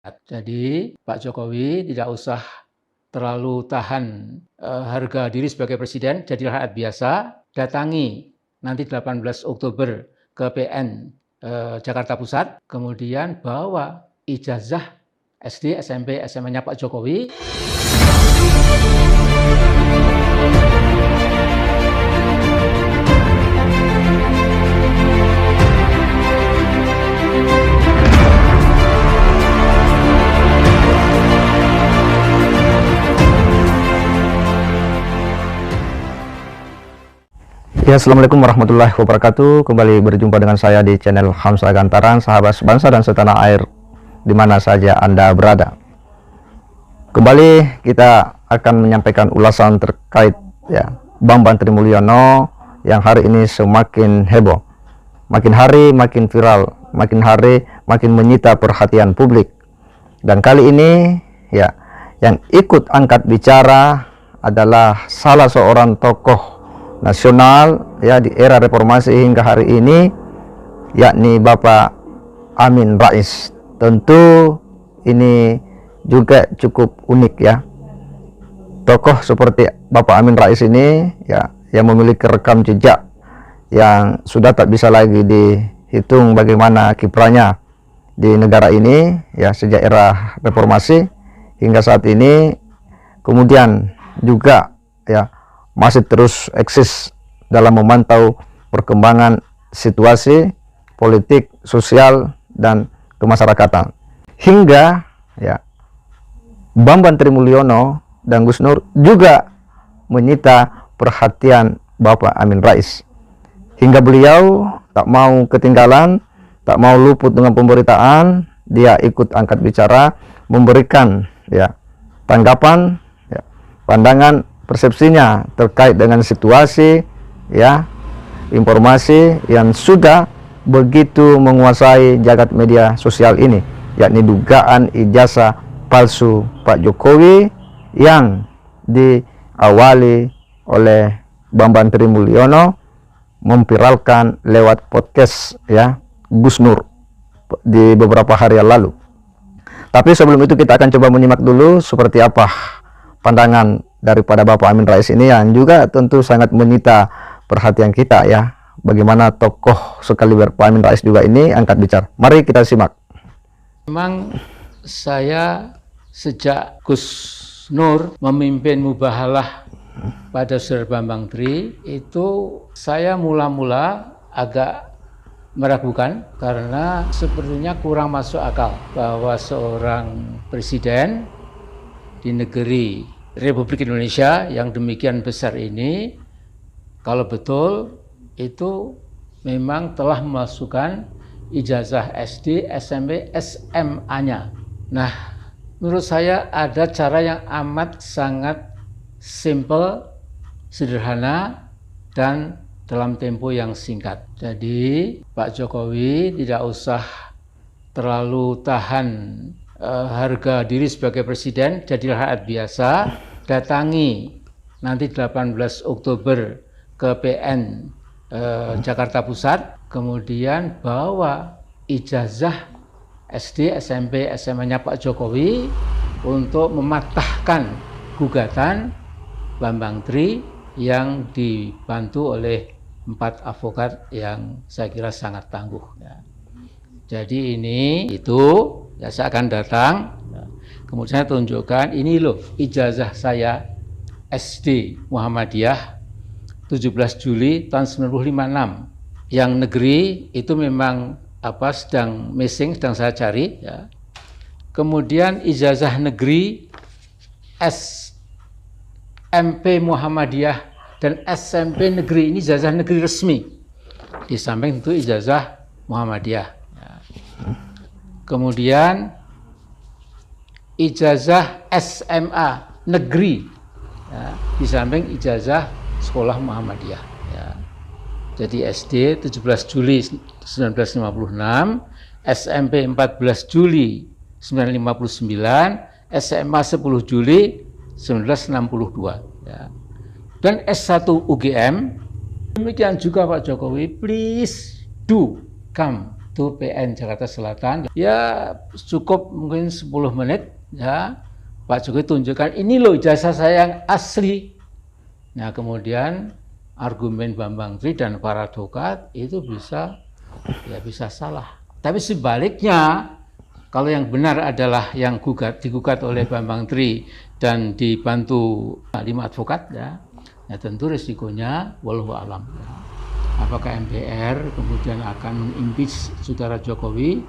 Jadi Pak Jokowi tidak usah terlalu tahan harga diri sebagai presiden, jadilah rakyat biasa, datangi nanti 18 Oktober ke PN Jakarta Pusat, kemudian bawa ijazah SD, SMP, SMA-nya Pak Jokowi. Ya, Assalamualaikum warahmatullahi wabarakatuh. Kembali berjumpa dengan saya di channel Hamzah Gantaran, sahabat bangsa dan setanah air di mana saja Anda berada. Kembali kita akan menyampaikan ulasan terkait Bambang Trimulyono yang hari ini semakin heboh, makin hari makin viral, makin hari makin menyita perhatian publik. Dan kali ini yang ikut angkat bicara adalah salah seorang tokoh nasional di era reformasi hingga hari ini, yakni Bapak Amin Rais. Tentu ini juga cukup unik tokoh seperti Bapak Amin Rais ini yang memiliki rekam jejak yang sudah tak bisa lagi dihitung bagaimana kiprahnya di negara ini sejak era reformasi hingga saat ini. Kemudian juga masih terus eksis dalam memantau perkembangan situasi politik, sosial, dan kemasyarakatan. Hingga Bambang Trimulyono dan Gus Nur juga menyita perhatian Bapak Amin Rais. Hingga beliau tak mau ketinggalan, tak mau luput dengan pemberitaan, dia ikut angkat bicara, memberikan tanggapan, pandangan, persepsinya terkait dengan situasi informasi yang sudah begitu menguasai jagat media sosial ini, yakni dugaan ijazah palsu Pak Jokowi yang diawali oleh Bambang Trimulyono memviralkan lewat podcast Gus Nur di beberapa hari yang lalu. Tapi sebelum itu kita akan coba menyimak dulu seperti apa pandangan daripada Bapak Amin Rais ini yang juga tentu sangat menyita perhatian kita bagaimana tokoh sekaliber Pak Amin Rais juga ini angkat bicara. Mari kita simak. Memang saya sejak Gus Nur memimpin Mubahalah pada Saudara Bambang Tri itu saya mula-mula agak meragukan karena sepertinya kurang masuk akal bahwa seorang presiden di negeri Republik Indonesia yang demikian besar ini, kalau betul itu memang telah memasukkan ijazah SD, SMP, SMA-nya. Nah, menurut saya ada cara yang amat sangat simple, sederhana, dan dalam tempo yang singkat. Jadi Pak Jokowi tidak usah terlalu tahan harga diri sebagai presiden, jadilah rakyat biasa, datangi nanti 18 Oktober ke PN Jakarta Pusat, kemudian bawa ijazah SD, SMP, SMA-nya Pak Jokowi untuk mematahkan gugatan Bambang Tri yang dibantu oleh 4 advokat yang saya kira sangat tangguh. Jadi saya akan datang, kemudian saya tunjukkan, ini loh ijazah saya SD Muhammadiyah 17 Juli tahun 1956. Yang negeri itu memang sedang missing, sedang saya cari. Kemudian ijazah negeri SMP Muhammadiyah dan SMP negeri, ini ijazah negeri resmi. Di samping itu ijazah Muhammadiyah. Kemudian ijazah SMA negeri, di samping ijazah sekolah Muhammadiyah. Jadi SD 17 Juli 1956, SMP 14 Juli 1959, SMA 10 Juli 1962. Dan S1 UGM. Demikian juga Pak Jokowi, please do come itu PN Jakarta Selatan. Ya cukup mungkin 10 menit ya Pak Jokowi tunjukkan ini loh ijazah saya yang asli. Nah kemudian argumen Bambang Tri dan para advokat itu bisa salah. Tapi sebaliknya kalau yang benar adalah yang digugat oleh Bambang Tri dan dibantu 5 advokat ya tentu risikonya wallahu alam. Apakah MPR kemudian akan mengimpeach saudara Jokowi?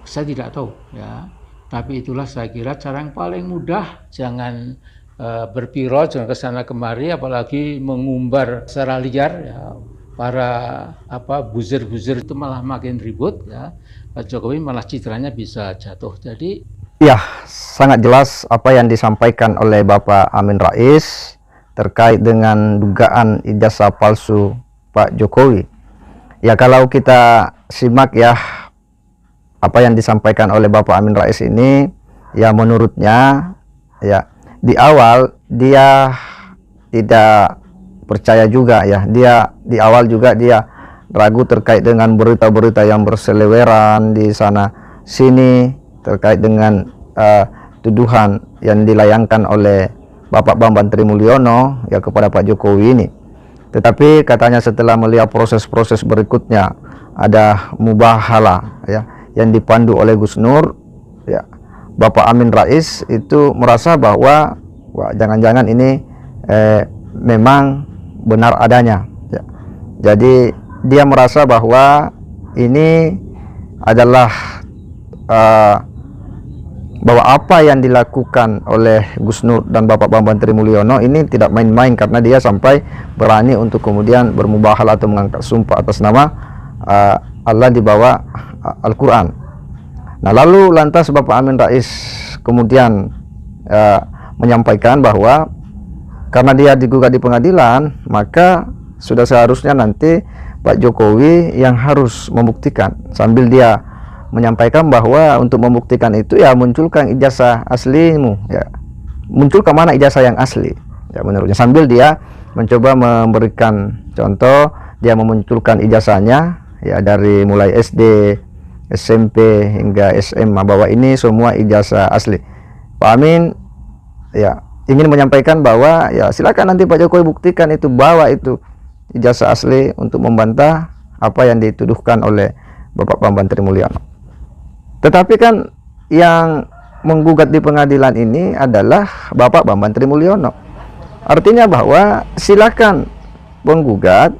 Saya tidak tahu ya. Tapi itulah saya kira cara yang paling mudah, jangan berpiro, jangan kesana kemari, apalagi mengumbar secara liar ya. Para buzzer-buzzer itu malah makin ribut ya. Pak Jokowi malah citranya bisa jatuh. Jadi ya sangat jelas apa yang disampaikan oleh Bapak Amin Rais terkait dengan dugaan ijazah palsu Pak Jokowi. Ya kalau kita simak ya apa yang disampaikan oleh Bapak Amin Rais ini, ya menurutnya ya di awal dia tidak percaya juga ya, dia di awal juga dia ragu terkait dengan berita-berita yang berseliweran di sana sini terkait dengan tuduhan yang dilayangkan oleh Bapak Bambang Tri Mulyono ya kepada Pak Jokowi ini. Tetapi katanya setelah melihat proses-proses berikutnya, ada mubahalah ya yang dipandu oleh Gus Nur ya, Bapak Amin Rais itu merasa bahwa jangan-jangan ini memang benar adanya ya. Jadi dia merasa bahwa ini adalah bahwa apa yang dilakukan oleh Gus Nur dan Bapak Bambang Tri Mulyono ini tidak main-main, karena dia sampai berani untuk kemudian bermubahalah atau mengangkat sumpah atas nama Allah di bawah Al-Quran. Nah lalu lantas Bapak Amin Rais kemudian menyampaikan bahwa karena dia digugat di pengadilan, maka sudah seharusnya nanti Pak Jokowi yang harus membuktikan, sambil dia menyampaikan bahwa untuk membuktikan itu ya munculkan ijazah aslimu ya, munculkan mana ijazah yang asli ya menurutnya, sambil dia mencoba memberikan contoh, dia memunculkan ijazahnya ya dari mulai SD, SMP hingga SMA, bahwa ini semua ijazah asli. Pak Amin ya ingin menyampaikan bahwa ya silakan nanti Pak Jokowi buktikan itu, bahwa itu ijazah asli untuk membantah apa yang dituduhkan oleh Bapak Bambang Tri Mulyono. Tetapi kan yang menggugat di pengadilan ini adalah Bapak Bambang Tri Mulyono. Artinya bahwa silakan penggugat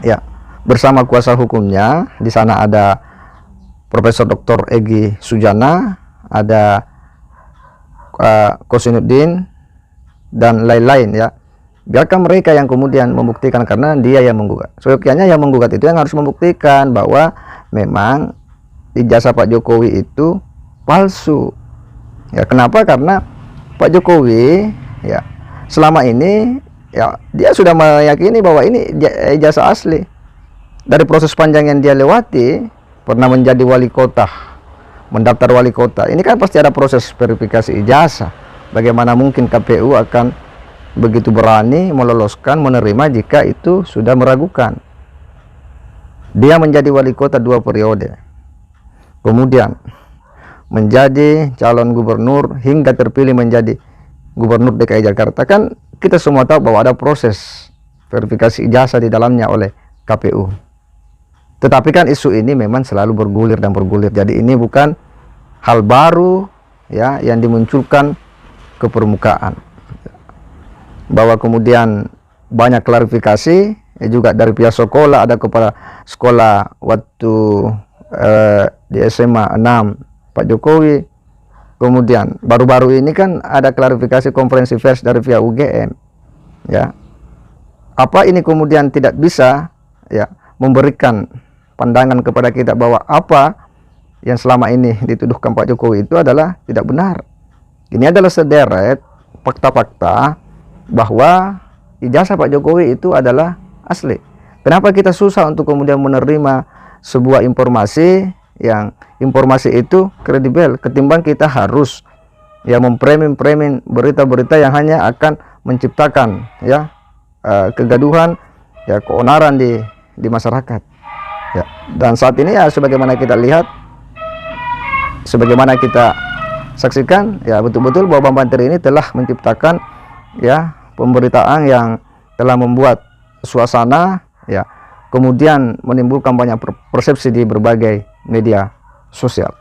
ya bersama kuasa hukumnya, di sana ada Profesor Dr. Egy Sujana, ada Kosinuddin dan lain-lain ya. Biarkan mereka yang kemudian membuktikan, karena dia yang menggugat. Seyogyanya yang menggugat itu yang harus membuktikan bahwa memang ijazah Pak Jokowi itu palsu. Ya kenapa? Karena Pak Jokowi ya selama ini ya dia sudah meyakini bahwa ini ijazah asli. Dari proses panjang yang dia lewati, pernah menjadi wali kota, mendaftar wali kota, ini kan pasti ada proses verifikasi ijazah. Bagaimana mungkin KPU akan begitu berani meloloskan, menerima jika itu sudah meragukan? Dia menjadi wali kota 2 periode, kemudian menjadi calon gubernur hingga terpilih menjadi gubernur DKI Jakarta. Kan kita semua tahu bahwa ada proses verifikasi ijazah di dalamnya oleh KPU. Tetapi kan isu ini memang selalu bergulir dan bergulir. Jadi ini bukan hal baru ya yang dimunculkan ke permukaan. Bahwa kemudian banyak klarifikasi juga dari pihak sekolah, ada kepada sekolah waktu di SMA 6 Pak Jokowi. Kemudian baru-baru ini kan ada klarifikasi konferensi pers dari pihak UGM ya. Apa ini kemudian tidak bisa ya memberikan pandangan kepada kita bahwa apa yang selama ini dituduhkan Pak Jokowi itu adalah tidak benar. Ini adalah sederet fakta-fakta bahwa ijazah Pak Jokowi itu adalah asli. Kenapa kita susah untuk kemudian menerima sebuah informasi yang informasi itu kredibel, ketimbang kita harus ya memframing berita-berita yang hanya akan menciptakan ya kegaduhan ya, keonaran di masyarakat. Ya. Dan saat ini ya sebagaimana kita lihat, sebagaimana kita saksikan, ya betul-betul bahwa Bang Banteri ini telah menciptakan ya pemberitaan yang telah membuat suasana ya, kemudian menimbulkan banyak persepsi di berbagai media sosial.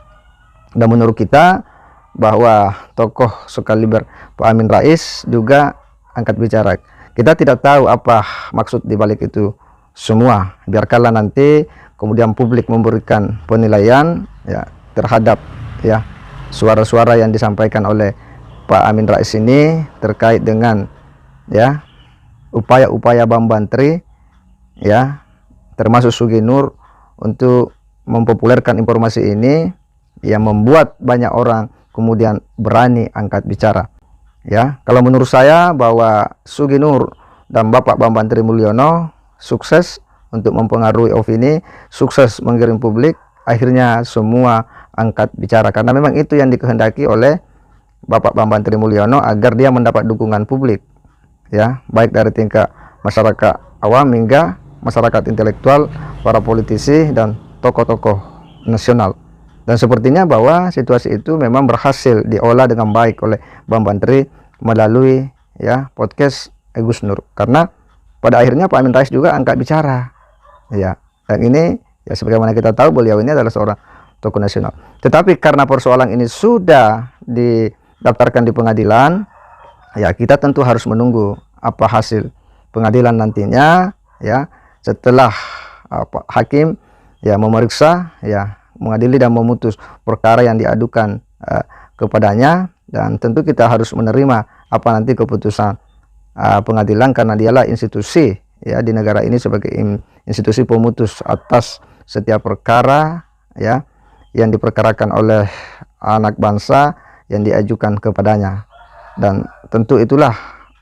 Dan menurut kita bahwa tokoh sekaliber Pak Amin Rais juga angkat bicara. Kita tidak tahu apa maksud dibalik itu semua. Biarkanlah nanti kemudian publik memberikan penilaian ya terhadap ya suara-suara yang disampaikan oleh Pak Amin Rais ini terkait dengan ya upaya-upaya Bang Banteri ya, termasuk Sugi Nur untuk mempopulerkan informasi ini yang membuat banyak orang kemudian berani angkat bicara. Ya, kalau menurut saya bahwa Sugi Nur dan Bapak Bambang Trimulyono sukses untuk mempengaruhi opini, sukses menggiring publik, akhirnya semua angkat bicara karena memang itu yang dikehendaki oleh Bapak Bambang Trimulyono agar dia mendapat dukungan publik. Ya, baik dari tingkat masyarakat awam hingga masyarakat intelektual, para politisi dan tokoh-tokoh nasional. Dan sepertinya bahwa situasi itu memang berhasil diolah dengan baik oleh Bang Banteri melalui ya podcast Gus Nur. Karena pada akhirnya Pak Amin Rais juga angkat bicara. Ya, dan ini ya sebagaimana kita tahu beliau ini adalah seorang tokoh nasional. Tetapi karena persoalan ini sudah didaftarkan di pengadilan, ya kita tentu harus menunggu apa hasil pengadilan nantinya ya setelah hakim ya memeriksa ya mengadili dan memutus perkara yang diadukan kepadanya, dan tentu kita harus menerima apa nanti keputusan pengadilan karena dialah institusi ya di negara ini sebagai institusi pemutus atas setiap perkara ya yang diperkarakan oleh anak bangsa yang diajukan kepadanya. Dan tentu itulah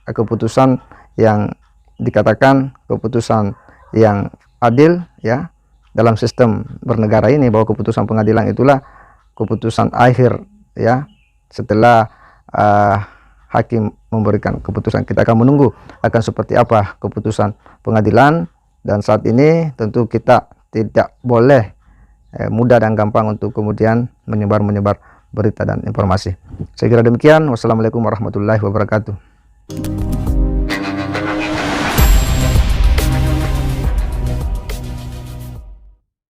keputusan yang dikatakan keputusan yang adil ya dalam sistem bernegara ini, bahwa keputusan pengadilan itulah keputusan akhir ya setelah hakim memberikan keputusan. Kita akan menunggu akan seperti apa keputusan pengadilan, dan saat ini tentu kita tidak boleh mudah dan gampang untuk kemudian menyebar berita dan informasi. Saya kira demikian. Wassalamualaikum warahmatullahi wabarakatuh.